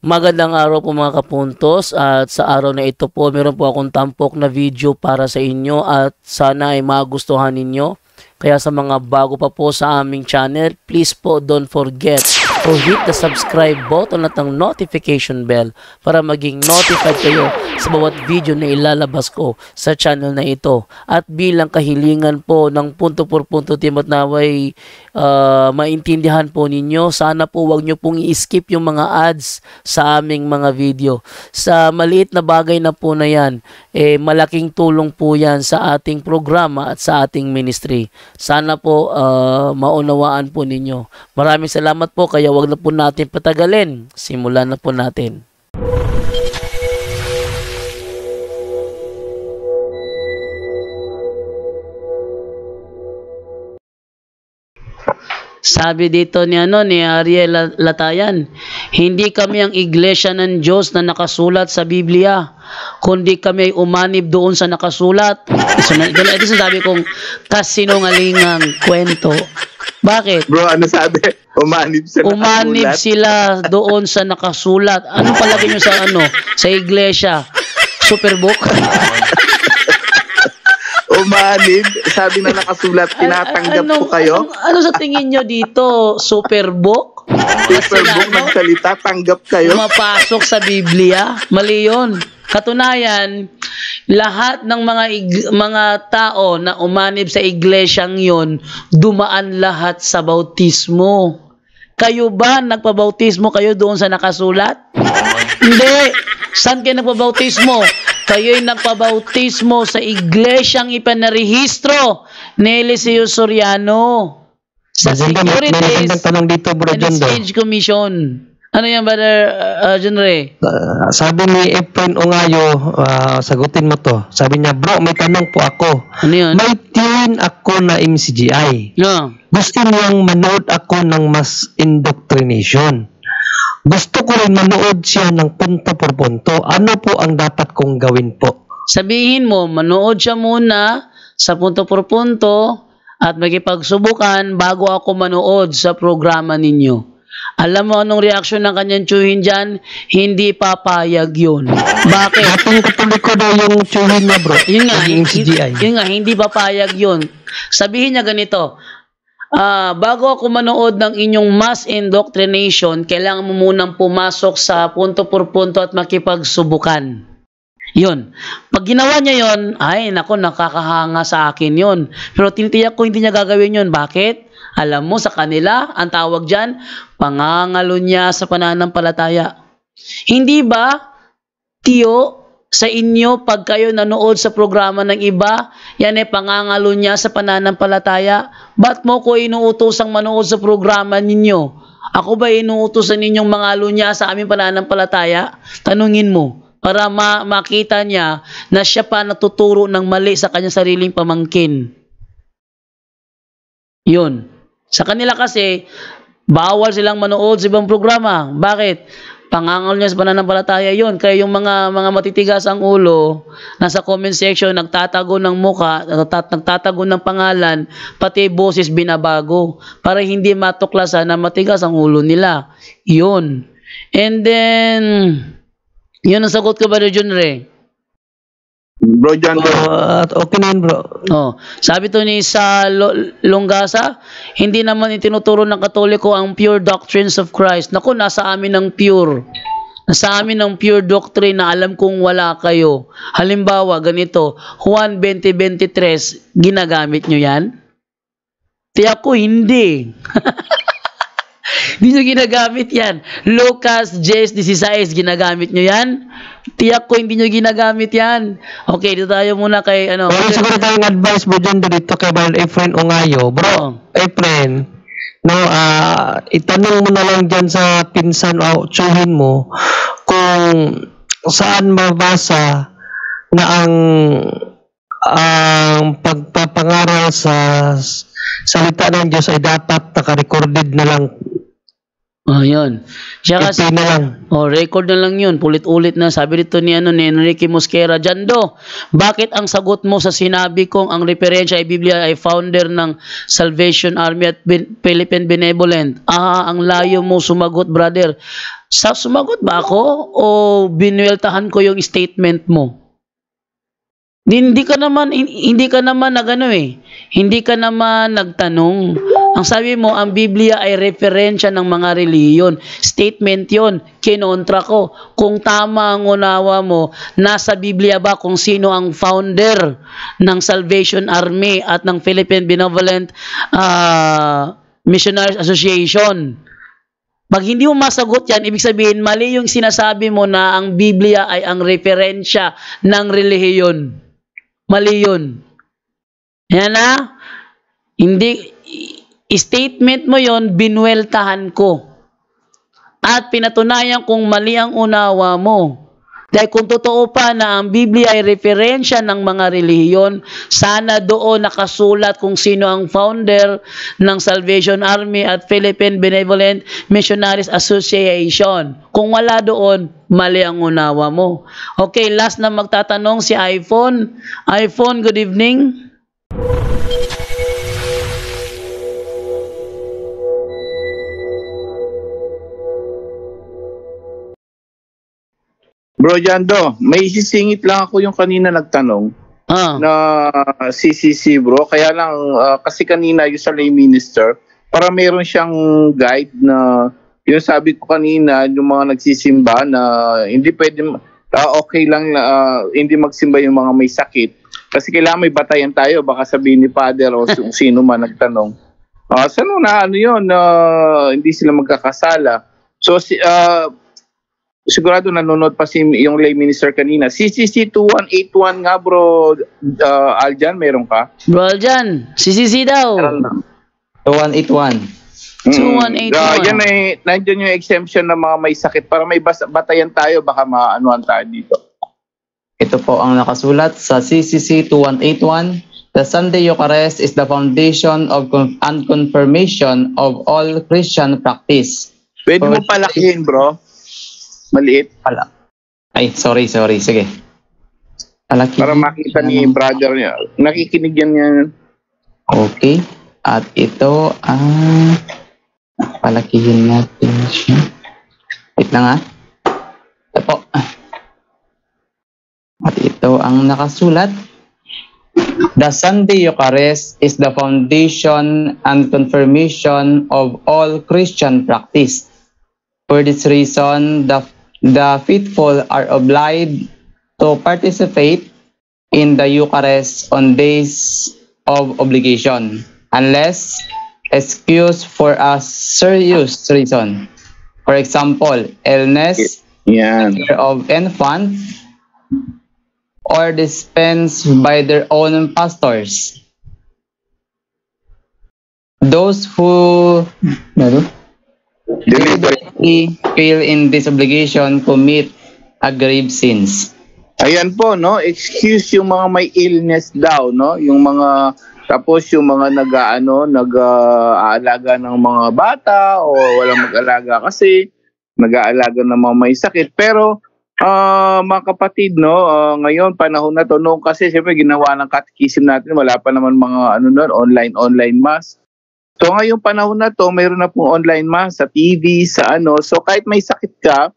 Magandang araw po mga kapuntos, at sa araw na ito po meron po akong tampok na video para sa inyo at sana ay magustuhan ninyo. Kaya sa mga bago pa po sa aming channel, please po don't forget to hit the subscribe button at ang notification bell para maging notified kayo sa bawat video na ilalabas ko sa channel na ito. At bilang kahilingan po ng punto por punto team at naway maintindihan po ninyo, sana po wag nyo pong i-skip yung mga ads sa aming mga video. Sa maliit na bagay na po na yan, malaking tulong po yan sa ating programa at sa ating ministry. Sana po maunawaan po ninyo. Maraming salamat po, kaya wag na po natin patagalin. Simulan na po natin. Sabi dito ni Ariel Latayan, hindi kami ang iglesia ng Diyos na nakasulat sa Biblia, kundi kami ay umanib doon sa nakasulat. So, ito sabi kong kasinungalingang kwento. Bakit? Bro, ano sabi? Umanib sa nakasulat? Umanib sila doon sa nakasulat. Ano palagay nyo sa iglesia? Superbook? Umanib, sabi na nakasulat, tinatanggap po kayo? Ano sa tingin nyo dito? Superbook? Superbook nagsalita, tanggap kayo? Mapasok sa Biblia? Mali yun. Katunayan, lahat ng mga tao na umanib sa iglesyang yon, dumaan lahat sa bautismo. Kayo ba nagpabautismo kayo doon sa nakasulat? Hindi. Saan kayo nagpabautismo? Kayo'y nagpabautismo sa iglesyang ipanarehistro ni Eliseo Soriano sa Securities tanong dito, Bro and Exchange Commission. Ano yan, Brother John Ray? Sabi ni Efren Ongayo, sagutin mo to. Sabi niya, bro, may tanong po ako. Ano yun? May tiyuhin ako na MCGI. No. Gusto niyang manood ako ng mass indoctrination. Gusto ko rin manood siya ng punto por punto. Ano po ang dapat kong gawin po? Sabihin mo, manood siya muna sa punto por punto at magipagsubukan bago ako manood sa programa ninyo. Alam mo anong reaksyon ng kanyang tiyuhin dyan? Hindi papayag yun. Bakit? Ating katoliko daw yung tiyuhin niya, bro. Yun nga, MCGI. yun nga, hindi papayag yun. Sabihin niya ganito, bago ako manood ng inyong mass indoctrination, kailangan mo munang pumasok sa punto por punto at makipagsubukan. Yun. Pag ginawa niya yun, ay nako, nakakahanga sa akin yun. Pero tinitiyak ko hindi niya gagawin yun. Bakit? Alam mo, sa kanila, ang tawag dyan, pangangalo niya sa pananampalataya. Hindi ba, Tiyo, sa inyo, pag kayo nanood sa programa ng iba, yan pangangalo niya sa pananampalataya? Ba't mo ko inuutosang manood sa programa ninyo? Ako ba inuutosan ninyong mangalo niya sa aming pananampalataya? Tanungin mo, para makita niya na siya pa natuturo ng mali sa kanyang sariling pamangkin. Yun. Sa kanila kasi, bawal silang manood sa ibang programa. Bakit? Pangangal niya sa pananampalataya yun. Kaya yung mga matitigas ang ulo, nasa comment section, nagtatago ng muka, nagtatago ng pangalan, pati boses binabago, para hindi matuklasan na matigas ang ulo nila. Yun. And then, yun ang sagot ko ba, John Ray? Bro John, Okay na yun, bro. Sabi to ni sa Longasa, hindi naman itinuturo ng Katoliko ang pure doctrines of Christ. Naku, nasa amin ang pure. Nasa amin ang pure doctrine na alam kong wala kayo. Halimbawa, ganito, Juan 20:23, ginagamit nyo yan? Tiyak ko, hindi. Hindi nyo ginagamit yan. Lucas 10:16, ginagamit nyo yan? Tiyak ko, hindi nyo ginagamit yan. Okay, dito tayo muna kay Pero siguro tayong advice, Bro John, dito kay Brother Efren Ongayo. Bro, Efren, itanong mo na lang dyan sa pinsan o tiyuhin mo kung saan mabasa na ang pagpapangaral sa salita ng Diyos ay dapat naka-recorded na lang Oh, yun. Siya kasi, Ito na lang. record na lang yun. Pulit-ulit na. Sabi dito ni Enrique Mosquera, Jando, bakit ang sagot mo sa sinabi kong ang referensya ay Biblia ay founder ng Salvation Army at Philippine Benevolent? Ang layo mo sumagot, brother. Sumagot ba ako o binueltahan ko yung statement mo? Hindi ka naman Hindi ka naman nagtanong. Ang sabi mo, ang Biblia ay referensya ng mga reliyon. Statement 'yon. Kinontra ko. Kung tama ang unawa mo, nasa Biblia ba kung sino ang founder ng Salvation Army at ng Philippine Benevolent Missionaries Association? Pag hindi mo masagot yan, ibig sabihin, mali yung sinasabi mo na ang Biblia ay ang referensya ng relihiyon. Mali yun. Yan na. Hindi, statement mo yon, binueltahan ko. At pinatunayan kong mali ang unawa mo. Dahil kung totoo pa na ang Biblia ay referensya ng mga relihiyon, sana doon nakasulat kung sino ang founder ng Salvation Army at Philippine Benevolent Missionaries Association. Kung wala doon, mali ang unawa mo. Okay, last na magtatanong si iPhone. iPhone, good evening. Bro Jando, may sisingit lang ako yung kanina nagtanong na CCC bro. Kaya lang, kasi kanina yung sa lay minister, para meron siyang guide na, yung sabi ko kanina, yung mga nagsisimba na hindi pwede, okay lang na hindi magsimba yung mga may sakit. Kasi kailangan may batayan tayo, baka sabihin ni Father o sino man nagtanong. Saan na ano yun, hindi sila magkakasala. So, sigurado nanonood pa yung lay minister kanina. CCC 2181 nga bro, Aljan, meron ka? Bro Aljan, CCC daw. 2181. 2181. Yan ay, nandiyan yung exemption ng mga may sakit para may batayan tayo, baka maanuhan tayo dito. Ito po ang nakasulat sa CCC 2181. The Sunday Eucharist is the foundation of and confirmation of all Christian practice. Pwede mo palakihin bro. Maliit. Ay, sorry. Sige. Palaki. Para makita ni brother niya. Nakikinig yan. Okay. At ito, palakihin natin siya. Wait lang Ito po. At ito ang nakasulat. The Sunday Eucharist is the foundation and confirmation of all Christian practice. For this reason, the faithful are obliged to participate in the Eucharist on days of obligation, unless excused for a serious reason. For example, illness, care of infant, or dispensed by their own pastors. Those who deliberately fail in this obligation commit a grave sins. Ayan po, no? Excuse yung mga may illness daw, no? Yung mga, tapos yung mga nag-aalaga ng mga bata o walang mag-alaga kasi nag-aalaga ng mga may sakit. Pero, mga kapatid, no? Ngayon, panahon na to, noong kasi siyempre ginawa ng catechism natin, wala pa naman mga online mass. So ngayong panahon na to, mayroon na pong online mass sa TV, sa So kahit may sakit ka,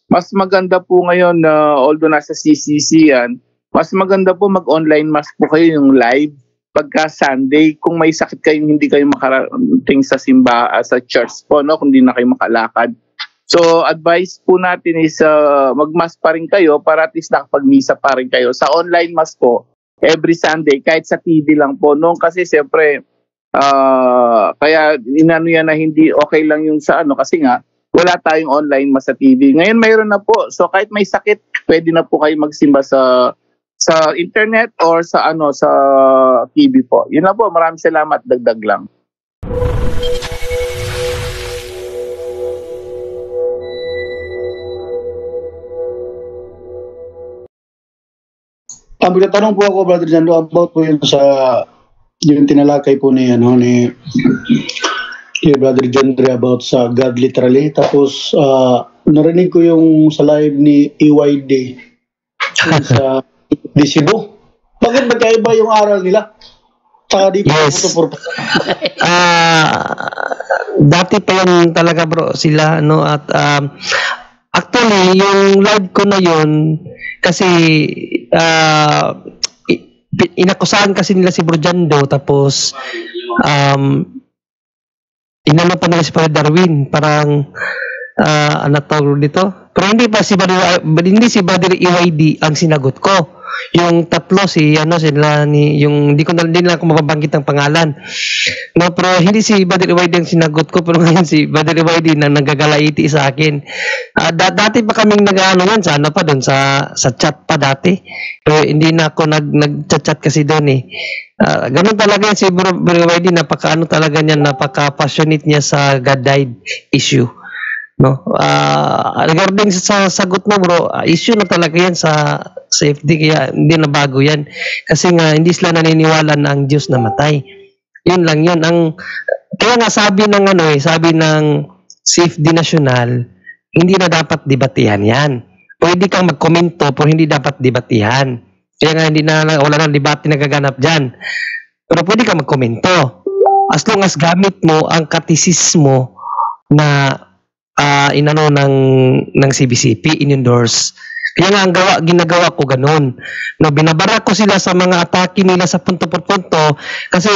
mas maganda po ngayon na although nasa CCC yan, mas maganda po mag-online mass po kayo yung live pagka Sunday. Kung may sakit kayo, hindi kayo makarating sa sa church po, no? Kung hindi na kayo makalakad. So advice po natin is mag-mass pa rin kayo para at least nakapag-misa pa rin kayo. Sa online mass po, every Sunday, kahit sa TV lang po. Noong kasi siyempre, kaya inano yan na hindi okay lang yung sa kasi nga wala tayong online mass sa TV. Ngayon mayroon na po. So kahit may sakit, pwede na po kayo magsimba sa internet or sa sa TV po. Yun lang po. Maraming salamat. Dagdag lang. Magtatanong po ako, Brother Jando, about po yun sa yung tinalakay po ni kay Brother John Dre about sa God literally. Tapos narinig ko yung sa live ni EYD sa Cebu. Bakit magkaiba yung aral nila? Saka di Yes. Dati pa yun talaga bro sila no at actually yung live ko na yun kasi inakusahan kasi nila si Bro Jando tapos inano pa nila si Brother Darwin parang ano tawag dito pero hindi si Brother EYD ang sinagot ko yung tatlo sila ni yung hindi na ako mababanggit ang pangalan no pero hindi si Brother EYD ang sinagot ko pero ngayon si Brother EYD na nagagalaiti sa akin dati pa kaming nag-ano yan sa ano pa doon sa chat pa dati pero hindi na ako nag-chat kasi doon ganun talaga yan si Brother EYD napaka-ano talaga niya napaka-passionate niya sa God died issue no regarding sa sagot mo bro issue na talaga yan sa safety kaya hindi na bago yan kasi nga hindi sila naniniwala na ang Diyos namatay yun lang yun kaya nga sabi ng safety national hindi na dapat debatihan yan pwede kang magkomento pero hindi dapat debatihan kaya nga wala nang debate nagaganap dyan pero pwede kang magkomento as long as gamit mo ang katisismo na inano ng CBCP in-endorse. Kaya nga ginagawa ko ganun. No, binabara ko sila sa mga atake nila sa punto por punto kasi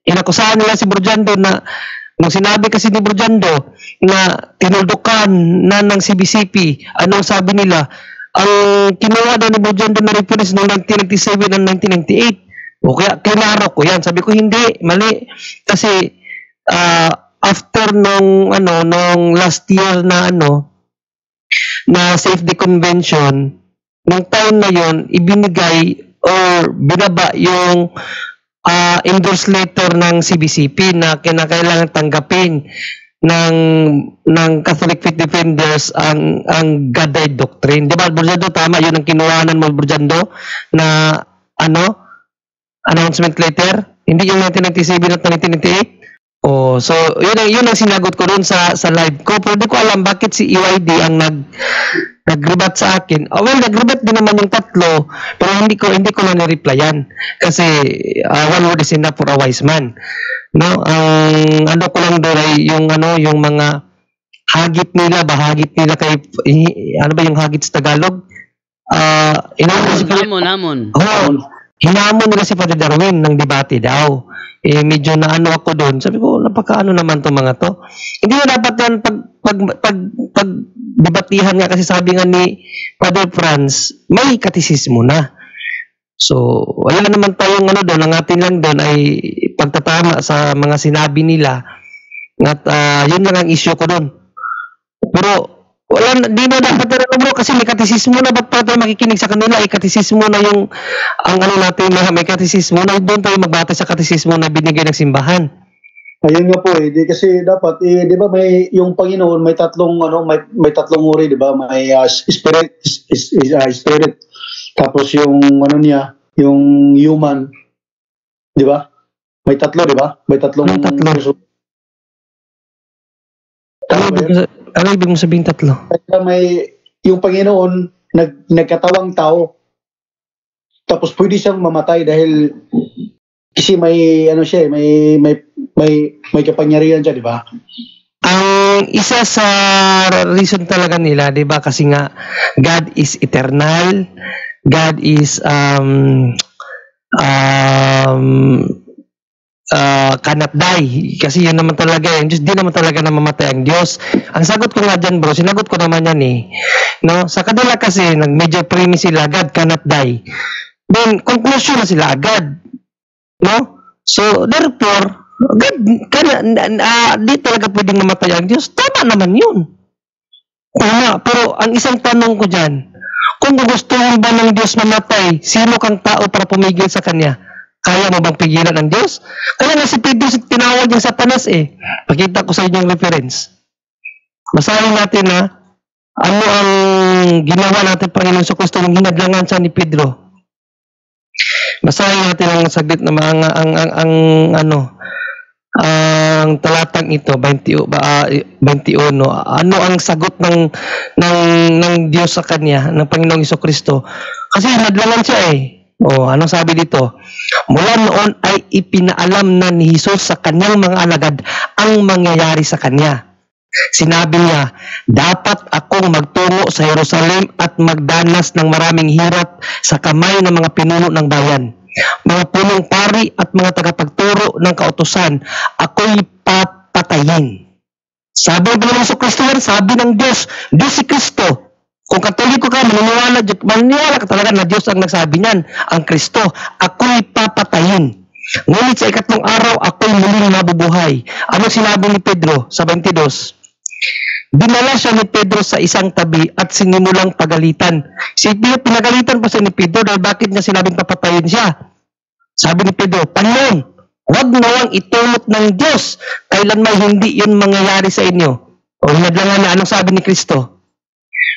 inakusahan nila si Bro Jando na nung sinabi kasi ni Bro Jando na tinuldukan na ng CBCP, anong sabi nila? Ang kinuha daw ni Bro Jando na reference noong 1997 and 1998. O kaya kinaro ko yan. Sabi ko hindi, mali. Kasi after nung last year na safety convention nung time na yon ibinigay or binaba yung endorse letter ng CBCP na kinakailangan tanggapin ng Catholic Faith Defenders ang God died doctrine. Di ba, Bro Jando, tama yun ang kinuhanan mo, Bro Jando, na announcement letter? Hindi yung 1997 at 1998? Oh, so yun ang sinagot ko doon sa live ko. Pero di ko alam bakit si EYD ang nag-rebat sa akin. Well, nag-rebat din naman yung tatlo, pero hindi ko na ni-replyan kasi one word is enough for a wise man. No, ang ko lang doon ay yung mga hagit nila kay ano ba yung hagit sa Tagalog? Hamon. Oh, hinamon nila si Brother Darwin ng debate daw. Medyo naano ako doon. Sabi ko, napakaano naman to mga to. Hindi na dapat yan pag debatihan nga kasi sabi nga ni Father Franz, may katisismo na. So, wala naman tayong doon. Ang atin lang doon ay pagtatama sa mga sinabi nila. At yun lang ang issue ko doon. Pero, di na dapat na bro kasi may katisismo na ba't pa tayo makikinig sa kanila katisismo na yung natin may katisismo na doon tayo magbata sa katisismo na binigay ng simbahan. Ayun nga po di kasi dapat di ba may yung Panginoon may tatlong may tatlong uri di ba may spirit tapos yung niya yung human di ba may tatlo di ba may tatlong Ano ibig mo sabihin tatlo? Kaya may yung Panginoon nagkatawang tao. Tapos pwede siyang mamatay dahil kasi may may kapangyarihan siya, di ba? Ang isa sa reason talaga nila, di ba? Kasi nga God is eternal. God is cannot die. Kasi yun naman talaga yung Diyos. Di naman talaga na mamatay ang Diyos. Ang sagot ko nga dyan bro, sinagot ko naman yan no? Sa kanila kasi, nag-major premise sila, God cannot die. Then, conclusion na sila agad. No? So, therefore, God, di talaga pwedeng mamatay ang Diyos. Tama naman yun. Tama. Pero, ang isang tanong ko dyan, kung gugustuhin ba ng Diyos mamatay, sino kang tao para pumigil sa Kanya? Kaya mo bang pigilan ang Diyos? Kaya nga si Pedro tinawag yung Satanas Pakita ko sa inyo yung reference. Basahin natin ano ang ginawa natin Panginoon sa Kristo nung hinadlangan siya ni Pedro. Basahin natin ang saglit na ang talatang ito 21, ano ang sagot ng Diyos sa kanya, ng Panginoong Jesucristo? Kasi nadlangan siya anong sabi dito? Mula noon ay ipinaalam na ni Jesus sa kanyang mga alagad ang mangyayari sa kanya. Sinabi niya, dapat akong magtungo sa Jerusalem at magdanas ng maraming hirap sa kamay ng mga pinuno ng bayan, mga punong pari at mga tagapagturo ng kautusan. Ako'y papatayin. Sabi ng Panginoong Jesucristo, sabi ng Diyos si Kristo. Kung Katoliko ka, maniniwala ka talaga na Diyos ang nagsabi niyan, ang Kristo. Ako'y papatayin. Ngunit sa ikatlong araw, ako'y muling mabubuhay. Ano sinabi ni Pedro sa 22? Dinala siya ni Pedro sa isang tabi at sinimulang pagalitan. Pinagalitan pa siya ni Pedro dahil bakit niya sinabing papatayin siya. Sabi ni Pedro, Panginoon, huwag nawang itulot ng Diyos kailan may hindi yun mangyayari sa inyo. O hinadlangan na anong sabi ni Kristo.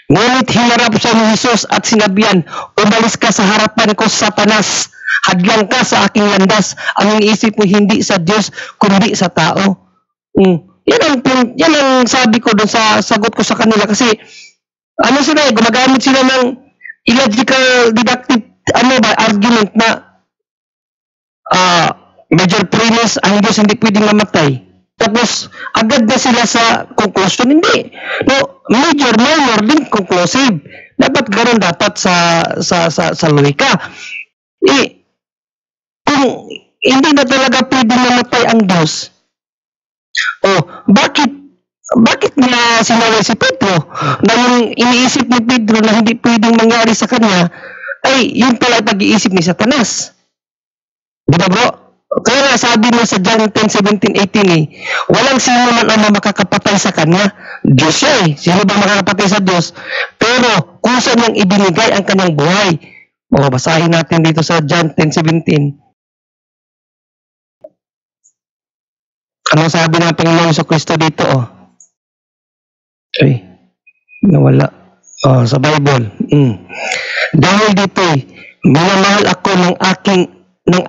Ngunit hinarap siya ni Jesus at sinabihan, umalis ka sa harapan ko, Satanas. Hadlang ka sa aking landas. Ang iniisip mo hindi sa Diyos, kundi sa tao. Yan ang sabi ko doon sa sagot ko sa kanila. Kasi, gumagamit sila ng illogical, deductive, argument na major premise, ang Diyos hindi pwedeng mamatay. Tapos, agad na sila sa conclusion. Hindi. No, major, minor, din conclusive. Dapat ganoon dapat sa logika. Kung hindi na talaga pwedeng mamatay ang Diyos, bakit niya sinabi si Pedro na yung iniisip ni Pedro na hindi pwedeng mangyari sa kanya ay yun pala pag-iisip ni Satanas. Diba bro? Kaya sabi mo sa John 10:17-18 walang sino man ang makakapatay sa kanya. Diyos siya Sino ba makakapatay sa Diyos? Pero kung saan niyang ibinigay ang kanyang buhay. Basahin natin dito sa John 10:17. Ano sabi ng Panginoong Jesucristo dito? Nawala. Sa Bible. Dahil dito minamahal ako ng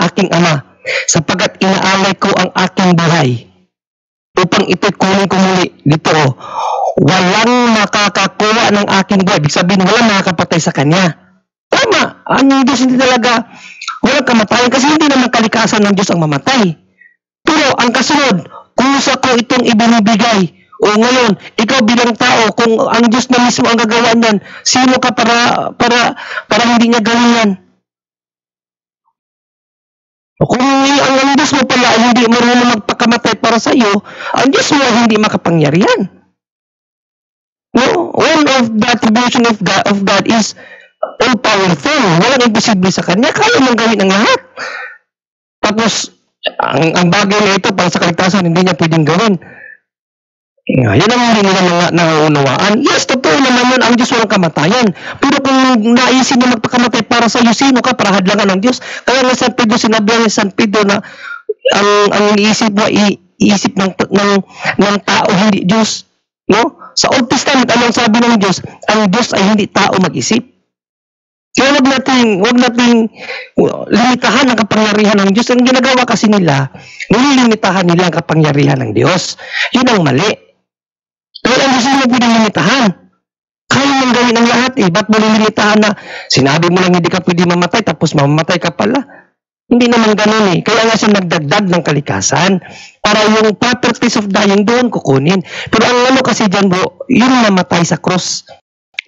aking Ama, sapagkat inaalay ko ang aking buhay upang ito'y kunin ko muli. Dito walang makakakuha ng aking buhay. Ibig sabihin, walang makakapatay sa kanya. Tama, ang Diyos hindi talaga walang kamatayan kasi hindi naman kalikasan ng Diyos ang mamatay. Pero ang kasunod, kusa ko itong ibinibigay. Ngayon, ikaw bilang tao, kung ang Diyos na mismo ang gagawa niyan, sino ka para hindi niya gawin yan? Kung ang Diyos mo pala ay hindi marunong magpakamatay para sa iyo, ang Diyos mo ay hindi makapangyarihan. No? One of the attribution of God is all-powerful. Walang imposible sa Kanya. Kaya mong gawin ang lahat. Tapos, ang bagay na ito para sa kaligtasan, hindi niya pwedeng gawin. Yan ang hindi nila nangunawaan. Yes, totoo naman yun. Ang Diyos walang kamatayan. Pero kung naisin niya magpakamatay para sa iyo, sino ka para hadlangan ng Diyos? Kaya nga San Pedro, sinabi ni San Pedro na ang iisip mo, iisip ng tao, hindi Diyos. No? Sa Old Testament, anong sabi ng Diyos? Ang Diyos ay hindi tao mag-isip. Kaya wag nating limitahan ang kapangyarihan ng Diyos. Ang ginagawa kasi nila, nililimitahan nila ang kapangyarihan ng Diyos. Yun ang mali. Kaya ang Diyos hindi pwedeng limitahan. Kaya mong gawin ang lahat Ba't mo lilimitahan na sinabi mo lang hindi ka pwede mamatay tapos mamamatay ka pala? Hindi naman ganun Kaya nga siya nagdagdag ng kalikasan para yung properties of dying doon kukunin. Pero ang kasi dyan bro, yung namatay sa cross.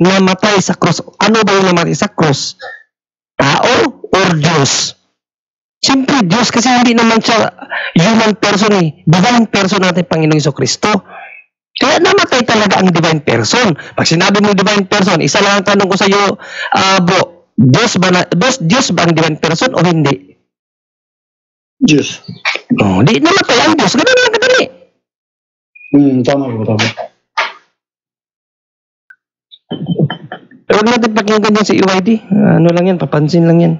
Namatay sa cross. Ano ba yung namatay sa cross? Tao or Diyos? Siyempre Diyos kasi hindi naman siya human person Divine person natin Panginoong Jesucristo. Kaya namatay talaga ang divine person. Pag sinabi mo divine person, isa lang ang tanong ko sa iyo, bro, Diyos ba ang divine person o hindi? Diyos. Di namatay ang Diyos. Ganun lang kadali. Tama po, tama. Pero huwag natin pakinggan yan si EYD. Ano lang yan, papansin lang yan.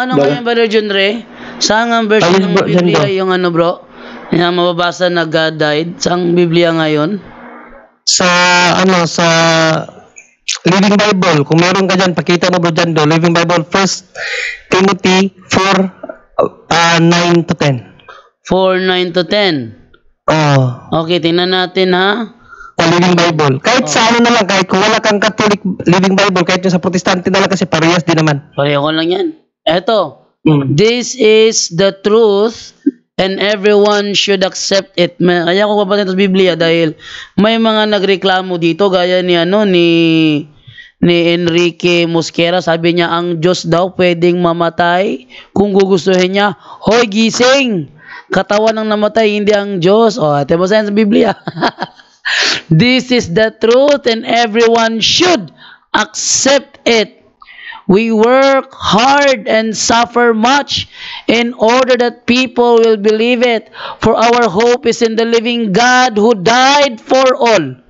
Ano ngayon, Brother John Ray? Saan ang version ng Biblia yung bro? Yung mababasa na God died? Saan Biblia ngayon? Sa Living Bible. Kung meron ka dyan, pakita mo bro dyan do. Living Bible, 1 Timothy 4, 9-10. 4:9 to 10. Oh, Okay, tingnan natin ha. sa Living Bible. Kahit sa ano na lang, kahit kung wala kang Catholic Living Bible, kahit yung sa Protestante na lang kasi parehas din naman. Pareho lang yan. Eto. Mm. This is the truth and everyone should accept it. Kaya ko kapatid sa Biblia dahil may mga nagreklamo dito gaya ni ni Enrique Mosquera. Sabi niya ang Diyos daw pwedeng mamatay kung gugustuhin niya. Hoy, gising! Katawan ng namatay, hindi ang Diyos. O, ate mo sa Biblia. This is the truth and everyone should accept it. We work hard and suffer much in order that people will believe it. For our hope is in the living God who died for all.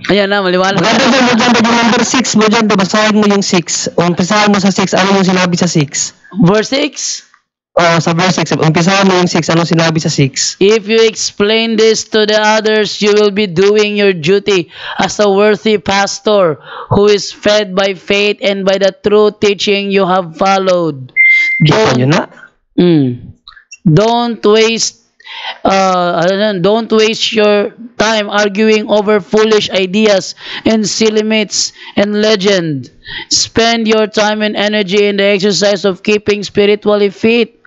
Ayan na, maliwanag. Maganda yung number 6 mo dyan, basahin mo yung 6. Umpisahan mo sa 6, ano yung sinabi sa 6? Verse 6. Sa verse 6, umpisahan mo yung 6, ano sinabi sa 6? If you explain this to the others, you will be doing your duty as a worthy pastor who is fed by faith and by the true teaching you have followed. Yun na. Don't waste your time arguing over foolish ideas and silly myths and legend. Spend your time and energy in the exercise of keeping spiritually fit.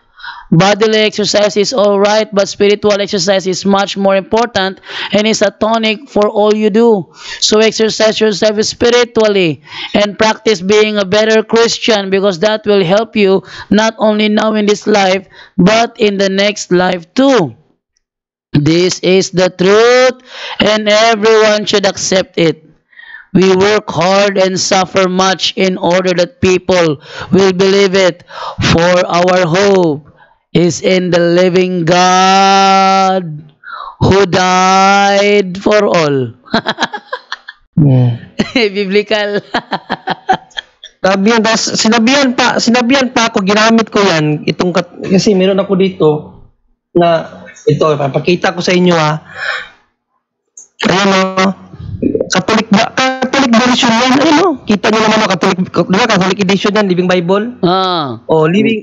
Bodily exercise is all right, but spiritual exercise is much more important and is a tonic for all you do. So exercise yourself spiritually and practice being a better Christian, because that will help you not only now in this life, but in the next life too. This is the truth and everyone should accept it. We work hard and suffer much in order that people will believe it, for our hope is in the living God who died for all. Biblical. Sinabihan pa ako, ginamit ko yan, kasi meron ako dito, na, ito, papakita ko sa inyo ayan Catholic version yan, kita nyo naman Catholic edition yan, Living Bible.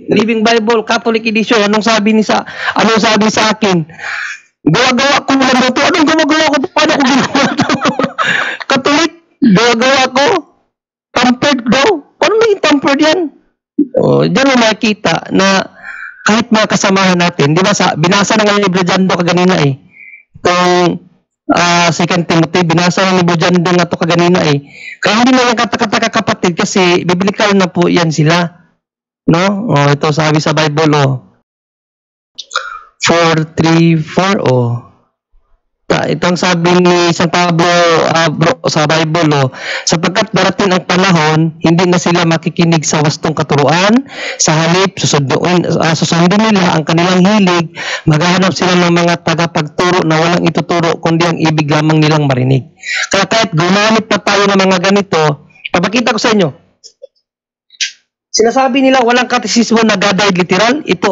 Living Bible, Catholic edition. Anong sabi sa akin? Gawa-gawa ko naman ito. Anong gawa-gawa ko? Paano ko ginawa ito? Catholic, gawa-gawa ko. Tampered daw. Paano naging tampered yan? Diyan mo makikita na kahit mga kasamahan natin, di ba, binasa na nga ni Brajando kaganina itong 2 Timothy, binasa na ni Brajando nga ito kaganina kaya hindi na yung kata-kata kapatid kasi biblical na po yan sila, no? Ito sabi sa Bible 4:3-4 itong sabi ni San Pablo sa Bible sapagkat darating ang panahon, hindi na sila makikinig sa wastong katuruan, sa halip susundin nila ang kanilang hilig, maghahanap sila ng mga tagapagturo na walang ituturo kundi ang ibig lamang nilang marinig. Kaya kahit gumamit pa tayo ng mga ganito, papakita ko sa inyo, sinasabi nila walang katekismo na God-died literal. Ito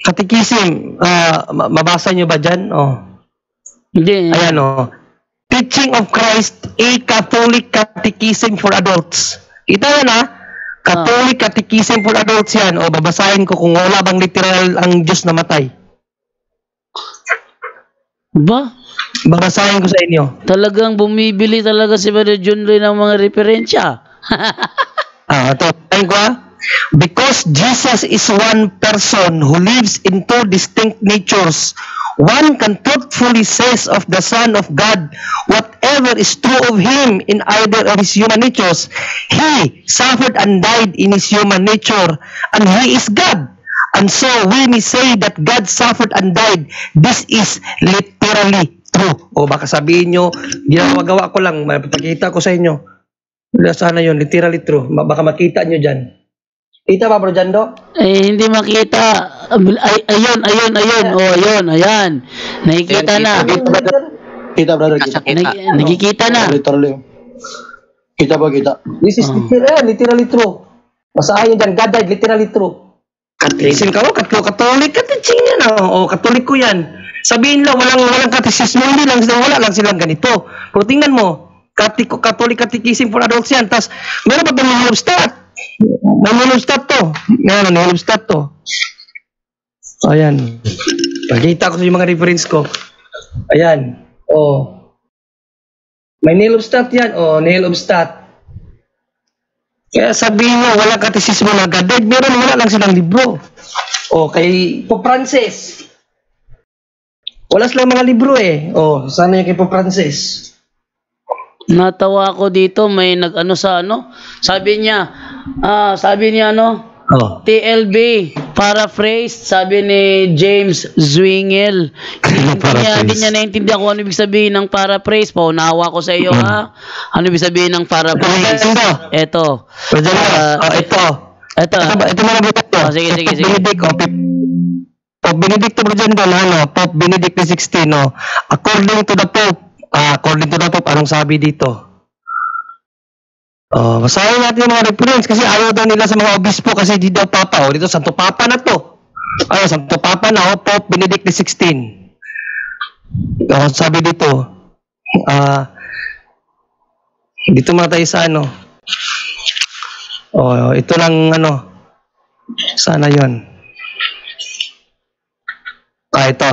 katekism, mabasa nyo ba dyan? Hindi. Ayan Teaching of Christ, a Catholic Catechism for Adults. Ito yan Catholic Catechism for Adults yan. Babasahin ko kung wala bang literal ang Diyos namatay. Ba? Babasahin ko sa inyo. Talagang bumibili talaga si Brother John Ray ng mga referensya. Ito. Tayo ko Because Jesus is one person who lives in two distinct natures, one can truthfully say of the Son of God whatever is true of him in either of his human natures. He suffered and died in his human nature, and he is God. And so we may say that God suffered and died. This is literally true. Baka sabihin nyo, ginagawa ko lang, mapapakita ko sa inyo. Sana yun, literally true. Baka makita nyo dyan. Kita ba, Bro Jando? Hindi makita. Ayun. Ayan. Nakikita na. Kita, brother. Kita. Nakikita na. Literally. Kita ba, kita? This is literally true. Basahin dyan, God died, literally true. Katekisin ka Katolik, katekisin yan. Katolik ko yan. Sabihin lang, walang katekismo, wala lang silang ganito. Pero tingnan mo, Catholic Catechism for Adults yan. Tapos, meron pa itong mga stat. May stat to. Ayan. Nakita ko sa yung mga reference ko. Ayan. Oh. May nail of stat yan. Oh, nail of stat. Kaya sabihin mo, walang katisismo na God. Meron, wala lang silang libro. O, kay Pope Francis. Wala silang mga libro eh. O, sana yung kay Pope Francis. Natawa ako dito, may nag-ano sa ano. Sabi niya ano, Oh. TLB, paraphrase, sabi ni James Zwingel. Hindi niya naintindihan kung ano ibig sabihin ng paraphrase. Paunawa ko sa iyo ha. Ano ibig sabihin ng paraphrase? Ito. Ito mga bito ko. Sige. Pope Benedict Pope Benedict XVI, no? According to the Pope, anong sabi dito? Basahin natin yung mga reference kasi ayaw daw nila sa mga obispo kasi di daw papa. Dito, Santo Papa na to. Santo Papa na, Pope Benedict XVI. Sabi dito, dito muna tayo sa ano. Ito lang ano. Sana yun. Ito.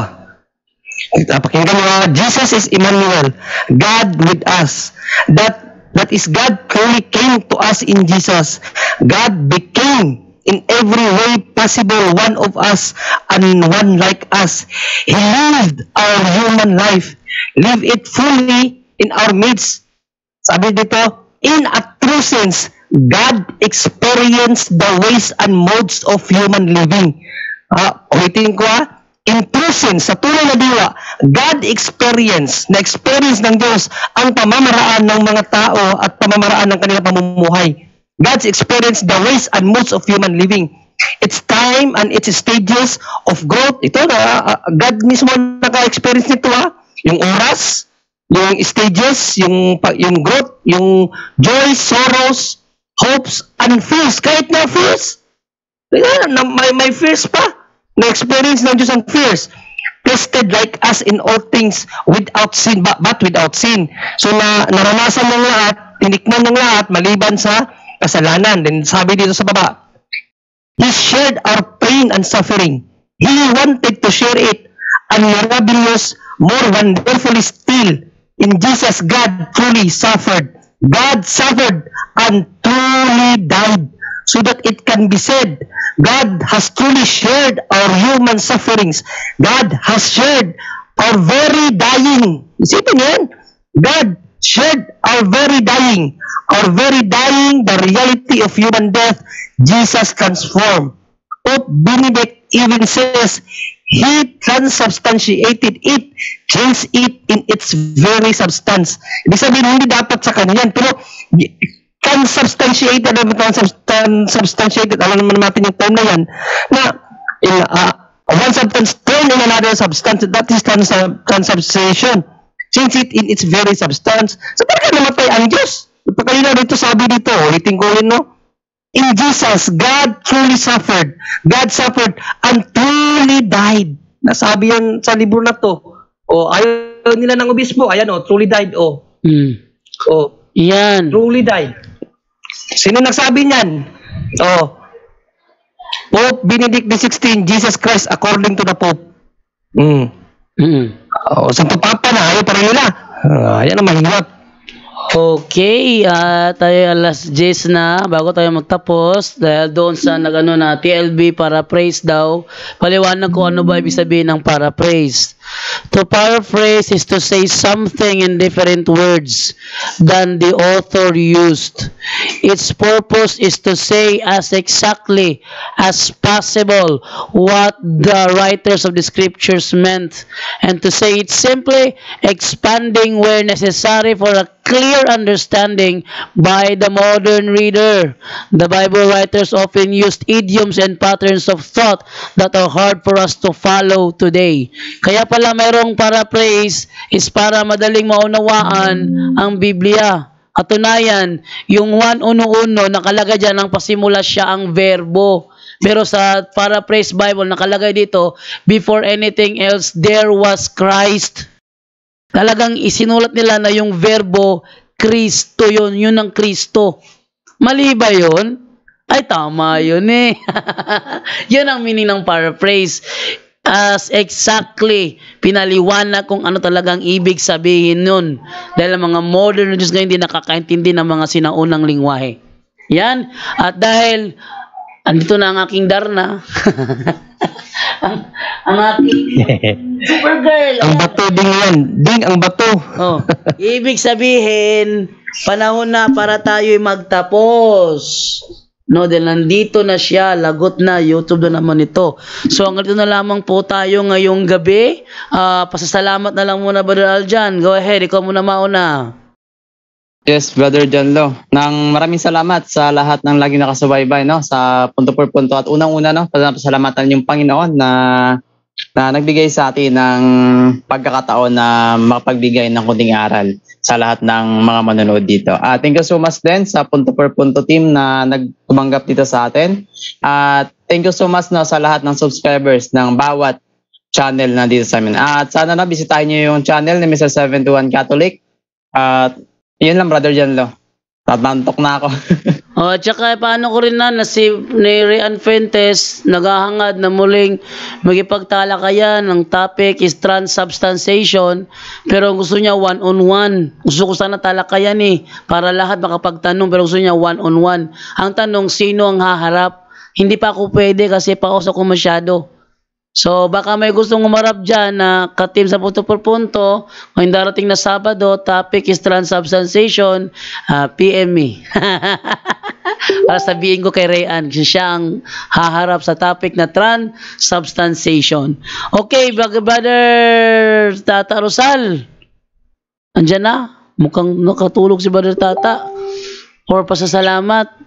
Pakinggan mo, Jesus is Emmanuel, God with us. That is, God truly came to us in Jesus. God became in every way possible one of us and one like us. He lived our human life, lived it fully in our midst. Sabi dito, in a true sense, God experienced the ways and modes of human living. Ulitin ko in true sense, sa tunay na diwa, God na-experience ng Diyos ang pamamaraan ng mga tao at pamamaraan ng kanilang pamumuhay. God's experience the ways and modes of human living. Its time and its stages of growth. Ito na, God mismo naka-experience nito Yung oras, yung stages, yung growth, yung joy, sorrows, hopes, and fears. Kahit na fears. May fears pa. Na-experience ng Diyos ang fears. Tested like us in all things without sin, but without sin. So, naranasan ng lahat, tinikman ng lahat, maliban sa kasalanan. Then, sabi dito sa baba, He shared our pain and suffering. He wanted to share it. And miraculous, more wonderfully still, in Jesus, God truly suffered. God suffered and truly died, so that it can be said, God has truly shared our human sufferings. God has shared our very dying. Isipin yan. God shared our very dying, the reality of human death, Jesus transformed. Pope Benedict even says, He transubstantiated it, changed it in its very substance. Ibig sabihin, hindi dapat sa kanya yan, pero transubstantiated, alam naman natin yung term na yan, na one substance turned in another substance, that is transubstantiation. Change it in its very substance. So, parang namatay ang Diyos. Pagkalina dito, sabi dito, ulitin ko rin, no? In Jesus, God truly suffered. God suffered and truly died. Nasabi yan sa libro na to. Ayaw nila ng obispo. Ayan, truly died, Yan. Truly died. Sino nagsabi niyan? Pope Benedict XVI, Jesus Christ according to the Pope. Santo Papa na, ayaw pa rin nila. Ayan ang mahirap. Okay, tayo alas 10 na bago tayo magtapos dahil doon sa nagano na TLB paraphrase daw. Paliwanag ko ano ba ibig sabihin ng paraphrase. To paraphrase is to say something in different words than the author used. Its purpose is to say as exactly as possible what the writers of the scriptures meant, and to say it simply, expanding where necessary for a clear understanding by the modern reader. The Bible writers often used idioms and patterns of thought that are hard for us to follow today. Kaya pala mayroong paraphrase is para madaling maunawaan ang Biblia. Katunayan, yung 1:1 nakalagay dyan ang pasimula siya ang verbo. Pero sa paraphrase Bible nakalagay dito, before anything else, there was Christ. Talagang isinulat nila na yung verbo Kristo yun ang Kristo. Mali ba yun? Ay, tama yun eh. Yun ang meaning ng paraphrase. As exactly, pinaliwanag kung ano talagang ibig sabihin nun. Dahil ang mga modern Jews ngayon hindi nakakaintindi ng mga sinaunang lingwahe. Yan. At dahil, andito na ang aking Darna. ang aking Supergirl. Ang bato ding yan. Ding ang bato. Oh, ibig sabihin, panahon na para tayo'y magtapos. No, dahil nandito na siya, lagot na, YouTube na naman ito. So, hanggang dito na lamang po tayo ngayong gabi. Pasasalamat na lang muna, Brother Aljan. Go ahead, ikaw muna mauna. Yes, Brother John Lo. Maraming salamat sa lahat ng lagi nakasubaybay, no? Sa punto por punto. At unang-una, no? Pasalamatan yung Panginoon na nagbigay sa atin ng pagkakataon na makapagbigay ng kunting aral sa lahat ng mga manonood dito. Thank you so much din sa punto per punto team na nagtumanggap dito sa atin. At thank you so much na sa lahat ng subscribers ng bawat channel na dito sa amin. At sana na bisitahin niyo yung channel ni Mr. 721 Catholic. At yun lang, Brother John Lo. Tatantok na ako. Tsaka paano ko rin na si Rian Fuentes naghahangad na muling magipagtalakayan. Ang topic is transubstantiation, pero gusto niya one-on-one. Gusto ko sana talakayan para lahat makapagtanong, pero gusto niya one-on-one. Ang tanong, sino ang haharap? Hindi pa ako pwede kasi pausok ko masyado. So, baka may gustong umarap dyan na ka-team sa punto por punto. Ngayong darating na Sabado, topic is transubstantiation, PM me. Para sabihin ko kay Rayan, siya ang haharap sa topic na transubstantiation. Okay, Brother Tata Rosal. Andyan na? Mukhang nakatulog si Brother Tata. Or pasasalamat.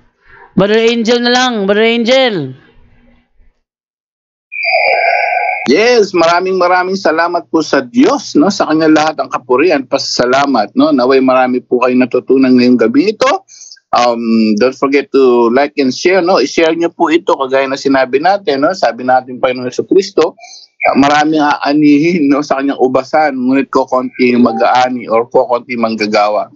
Brother Angel na lang, Brother Angel. Yes, maraming salamat po sa Diyos, no, sa kanya lahat ang kapurihan, pasasalamat, no. Naway marami po kayong natutunan ngayong gabi ito. Don't forget to like and share, no. I-share niyo po ito kagaya na sinabi natin, no. Sabi natin Panginoon Jesucristo, maraming aanihin, no, sa kanyang ubasan, ngunit ko konti mag-aani or ko konti manggagawa.